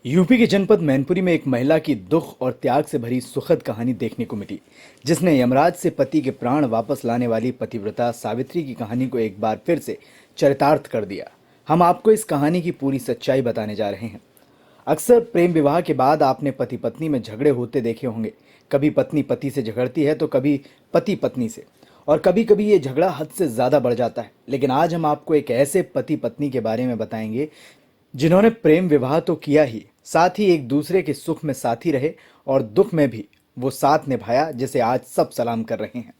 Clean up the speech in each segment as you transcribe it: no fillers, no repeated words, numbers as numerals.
UP के जनपद मैनपुरी में एक महिला की दुख और त्याग से भरी सुखद कहानी देखने को मिली, जिसने यमराज से पति के प्राण वापस लाने वाली पतिव्रता सावित्री की कहानी को एक बार फिर से चरितार्थ कर दिया। हम आपको इस कहानी की पूरी सच्चाई बताने जा रहे हैं। अक्सर प्रेम विवाह के बाद आपने पति पत्नी में झगड़े होते देखे होंगे। कभी पत्नी पति से झगड़ती है तो कभी पति पत्नी से, और कभी कभी ये झगड़ा हद से ज़्यादा बढ़ जाता है। लेकिन आज हम आपको एक ऐसे पति पत्नी के बारे में बताएंगे जिन्होंने प्रेम विवाह तो किया ही, साथ ही एक दूसरे के सुख में साथी रहे और दुख में भी वो साथ निभाया, जिसे आज सब सलाम कर रहे हैं।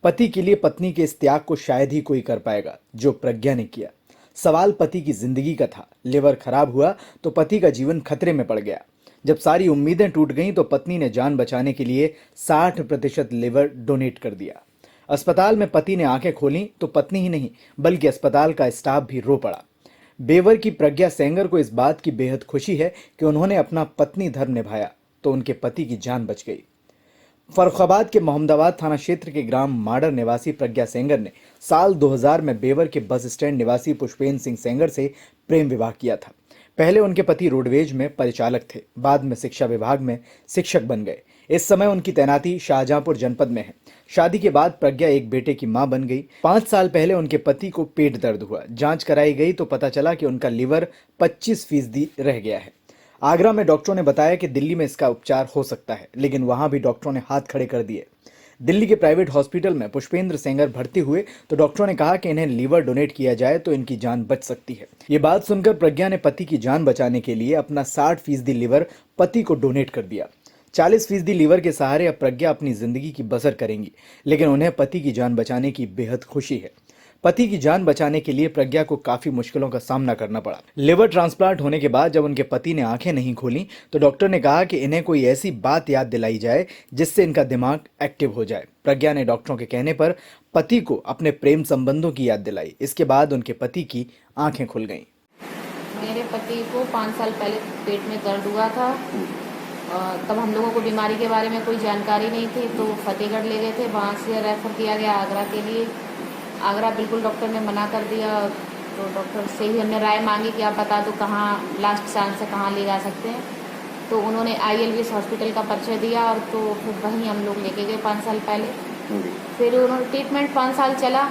पति के लिए पत्नी के इस त्याग को शायद ही कोई कर पाएगा जो प्रज्ञा ने किया। सवाल पति की जिंदगी का था। लिवर खराब हुआ तो पति का जीवन खतरे में पड़ गया। जब सारी उम्मीदें टूट गईं तो पत्नी ने जान बचाने के लिए 60% लिवर डोनेट कर दिया। अस्पताल में पति ने आंखें खोलीं तो पत्नी ही नहीं बल्कि अस्पताल का स्टाफ भी रो पड़ा। बेवर की प्रज्ञा सेंगर को इस बात की बेहद खुशी है कि उन्होंने अपना पत्नी धर्म निभाया तो उनके पति की जान बच गई। फर्रुखाबाद के मोहम्मदाबाद थाना क्षेत्र के ग्राम माडर निवासी प्रज्ञा सेंगर ने साल 2000 में बेवर के बस स्टैंड निवासी पुष्पेंद्र सिंह सेंगर से प्रेम विवाह किया था। पहले उनके पति रोडवेज में परिचालक थे, बाद में शिक्षा विभाग में शिक्षक बन गए। इस समय उनकी तैनाती शाहजहांपुर जनपद में है। शादी के बाद प्रज्ञा एक बेटे की मां बन गई। 5 साल पहले उनके पति को पेट दर्द हुआ। जांच कराई गई तो पता चला कि उनका लिवर 25% रह गया है। आगरा में डॉक्टरों ने बताया कि दिल्ली में इसका उपचार हो सकता है, लेकिन वहां भी डॉक्टरों ने हाथ खड़े कर दिए। दिल्ली के प्राइवेट हॉस्पिटल में पुष्पेंद्र सेंगर भर्ती हुए तो डॉक्टरों ने कहा कि इन्हें लीवर डोनेट किया जाए तो इनकी जान बच सकती है। ये बात सुनकर प्रज्ञा ने पति की जान बचाने के लिए अपना 60% लीवर पति को डोनेट कर दिया। 40% लीवर के सहारे अब प्रज्ञा अपनी जिंदगी की बसर करेंगी, लेकिन उन्हें पति की जान बचाने की बेहद खुशी है। पति की जान बचाने के लिए प्रज्ञा को काफी मुश्किलों का सामना करना पड़ा। लिवर ट्रांसप्लांट होने के बाद जब उनके पति ने आंखें नहीं खोली तो डॉक्टर ने कहा कि इन्हें कोई ऐसी बात याद दिलाई जाए जिससे इनका दिमाग एक्टिव हो जाए। प्रज्ञा ने डॉक्टरों के कहने पर पति को अपने प्रेम संबंधों की याद दिलाई। इसके बाद उनके पति की आंखें खुल गईं। मेरे पति को 5 साल पहले पेट में दर्द हुआ था। तब हम लोगों को बीमारी के बारे में कोई जानकारी नहीं थी, तो फतेहगढ़ ले गए थे। वहाँ से रेफ़र किया गया आगरा के लिए। आगरा बिल्कुल डॉक्टर ने मना कर दिया। तो डॉक्टर से ही हमने राय मांगी कि आप बता दो कहाँ लास्ट चांस से कहाँ ले जा सकते हैं। तो उन्होंने ILVS हॉस्पिटल का परिचय दिया और तो फिर वहीं हम लोग लेके गए 5 साल पहले। फिर उन्होंने ट्रीटमेंट 5 साल चला,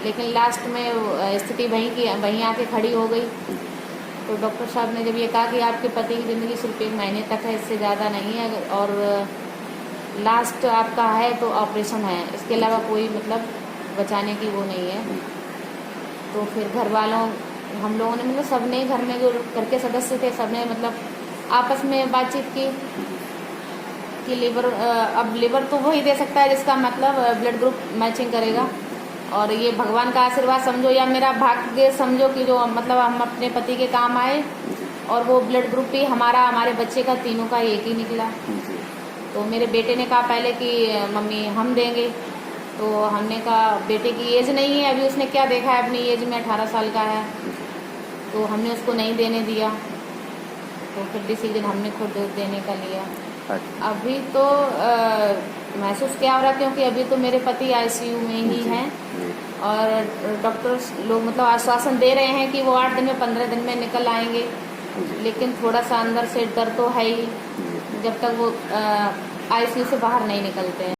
लेकिन लास्ट में स्थिति वहीं आके खड़ी हो गई। तो डॉक्टर साहब ने जब ये कहा कि आपके पति की ज़िंदगी सिर्फ 1 महीने तक है, इससे ज़्यादा नहीं है, और लास्ट आपका है तो ऑपरेशन है, इसके अलावा कोई मतलब बचाने की वो नहीं है। तो फिर घर वालों हम लोगों ने मतलब सबने घर में जो घर के सदस्य थे सबने मतलब आपस में बातचीत की कि लिवर अब लिवर तो वही दे सकता है जिसका मतलब ब्लड ग्रुप मैचिंग करेगा, और ये भगवान का आशीर्वाद समझो या मेरा भाग्य समझो कि जो मतलब हम अपने पति के काम आए, और वो ब्लड ग्रुप भी हमारे बच्चे का तीनों का एक ही निकला। तो मेरे बेटे ने कहा पहले कि मम्मी हम देंगे। तो हमने कहा बेटे की एज नहीं है अभी, उसने क्या देखा है अपनी एज में, 18 साल का है, तो हमने उसको नहीं देने दिया। तो फिर डिसीजन हमने खुद देने का लिया। अभी तो महसूस क्या हो रहा है, क्योंकि अभी तो मेरे पति ICU में ही हैं, और डॉक्टर्स लोग मतलब आश्वासन दे रहे हैं कि वो 8 दिन में 15 दिन में निकल आएंगे, लेकिन थोड़ा सा अंदर से डर तो है ही जब तक वो ICU से बाहर नहीं निकलते हैं।